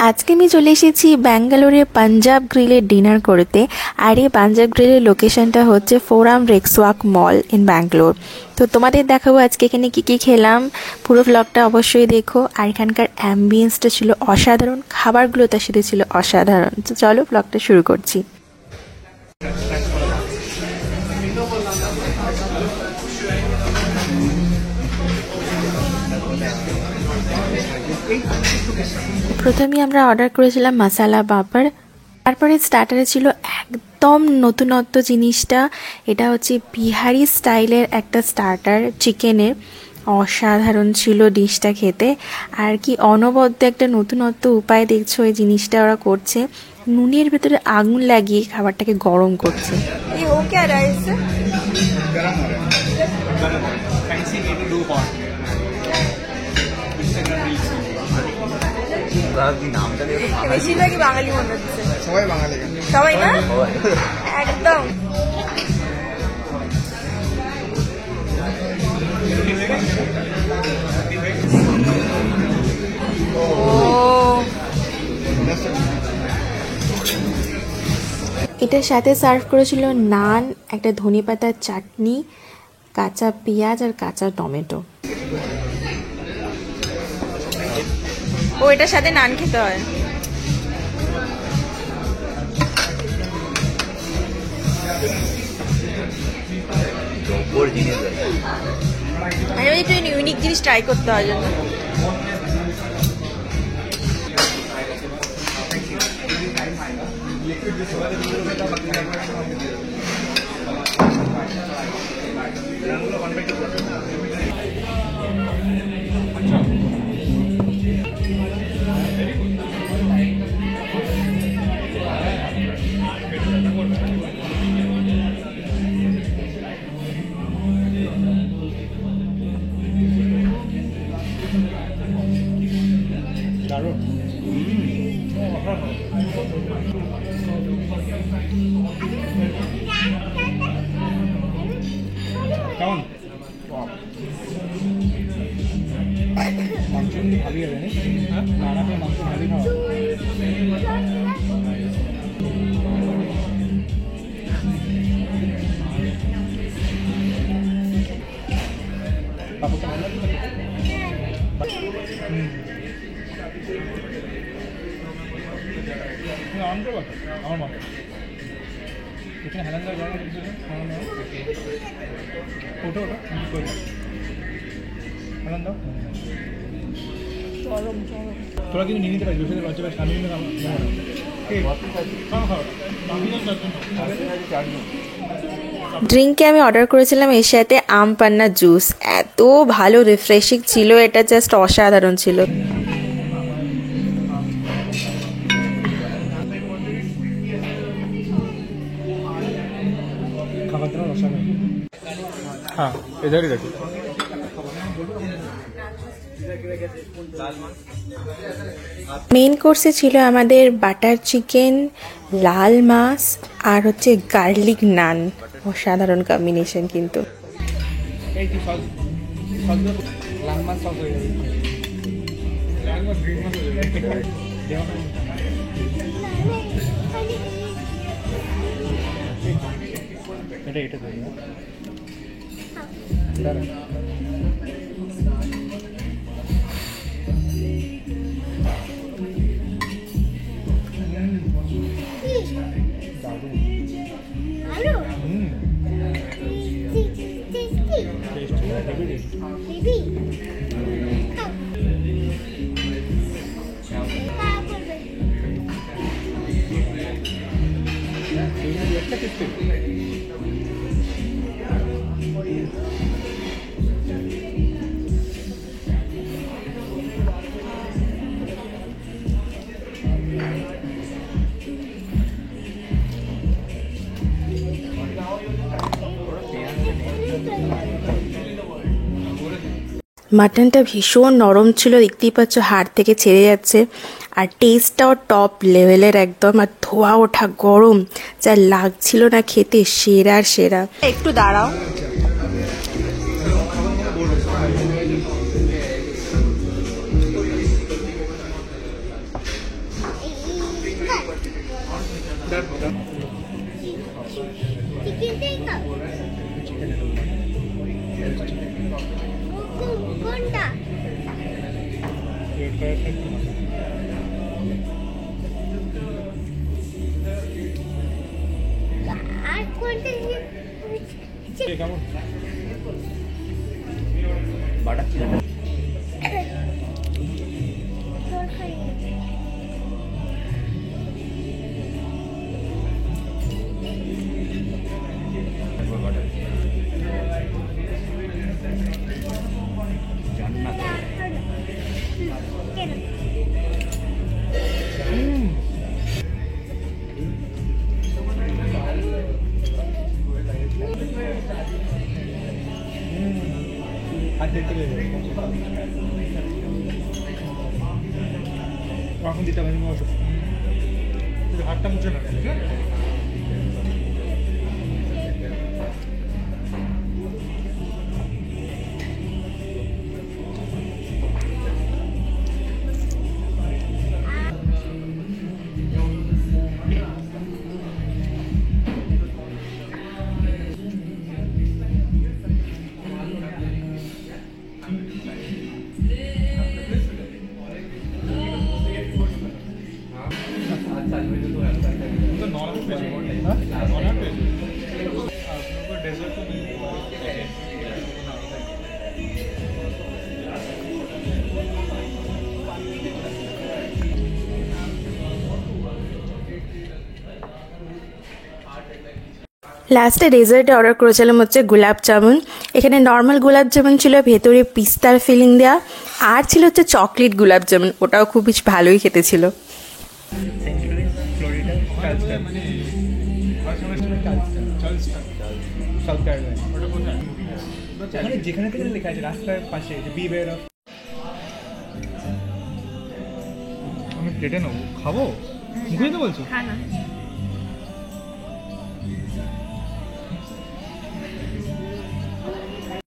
আজকে আমি চলে এসেছি ব্যাঙ্গালোরে পাঞ্জাব গ্রিলে ডিনার করতে। আর এই পাঞ্জাব গ্রিলের লোকেশনটা হচ্ছে ফোরাম রেক্সওয়াক মল ইন ব্যাঙ্গালোর। তো তোমাদের দেখাবো আজকে এখানে কী কী খেলাম, পুরো ব্লগটা অবশ্যই দেখো। আর এখানকার অ্যাম্বিয়েন্সটা ছিল অসাধারণ, খাবারগুলো তার সাথে ছিল অসাধারণ। তো চলো ব্লগটা শুরু করছি। প্রথমে আমরা অর্ডার করেছিলাম মশালা পাপড়, তারপরে স্টার্টারে ছিল একদম নতুনত্ব জিনিসটা। এটা হচ্ছে বিহারি স্টাইলের একটা স্টার্টার, চিকেনের। অসাধারণ ছিল ডিশটা খেতে। আর কি অনবদ্য একটা নতুনত্ব উপায় দেখছো এই জিনিসটা ওরা করছে, নুনের ভেতরে আগুন লাগিয়ে খাবারটাকে গরম করছে। বেশিরভাগই বাঙালি মনে হচ্ছে, সবাই বাঙালি, সবাই না একদম। এটার সাথে সার্ভ করেছিল নান, একটা ধনেপাতার চাটনি, কাঁচা পেঁয়াজ আর কাঁচা টমেটো। ও এটার সাথে নান খেতে হয়। একটু ইউনিক জিনিস ট্রাই করতে হয় জন্য। কেমন মাংস ভালোই হবে না, মাংস ভালোই খাওয়া। আমার মতো এখানে হেলান দেওয়া জায়গা ওটা ওটা হেলান দাও। তোরা কিন্তু নিয়ে নিতে পারিস, বসে লজ্জা পাই সামনে ড্রিঙ্কে আমি অর্ডার করেছিলাম এর সাথে আম পান্না জুস। এত ভালো রিফ্রেশিং ছিল এটা, জাস্ট অসাধারণ ছিল। খাবারটা অসাধারণ। হ্যাঁ এধারই দেখো। মেইন কোর্সে ছিল আমাদের বাটার চিকেন, লাল মাছ আর হচ্ছে গার্লিক নান। অসাধারণ কম্বিনেশন কিন্তু। এটা মাটনটা ভীষণ নরম ছিল, দেখতেই পাচ্ছ হাড় থেকে ছেড়ে যাচ্ছে। আর টেস্টটাও টপ লেভেলের একদম, আর ধোয়া ওঠা গরম, যা লাগছিল না খেতে, সেরার সেরা। একটু দাঁড়াও, চিকেনটাই খাও কোনটা আর কোনটা কেমন বাটার চিকেন জান্নাত হাত দেখতে পেয়ে এখন দিতে পারি অসুখ হাতটা মুছে না तो नॉर्मल पे नॉर्मल पे आपको डेजर्ट तो नहीं লাস্টে ডেজার্টে অর্ডার করেছিলাম হচ্ছে গোলাপ জামুন। এখানে নর্মাল গোলাপ জামুন ছিল, ভেতরে পিস্তার ফিলিং দেওয়া, আর ছিল হচ্ছে চকলেট গোলাপ জামুন, ওটাও খুব বেশ ভালোই খেতে ছিল। फ्लोरिडा चार्ल्सटन মানে চার্লসটন সাউথ ক্যারোলাইনা ওটা কোথায় মানে যেখানে থেকে লেখা আছে রাস্তার পাশে যে বি ওয়্যার অফ আমি প্লেটে নেবো খাবো মুখে তো বলছো হ্যাঁ না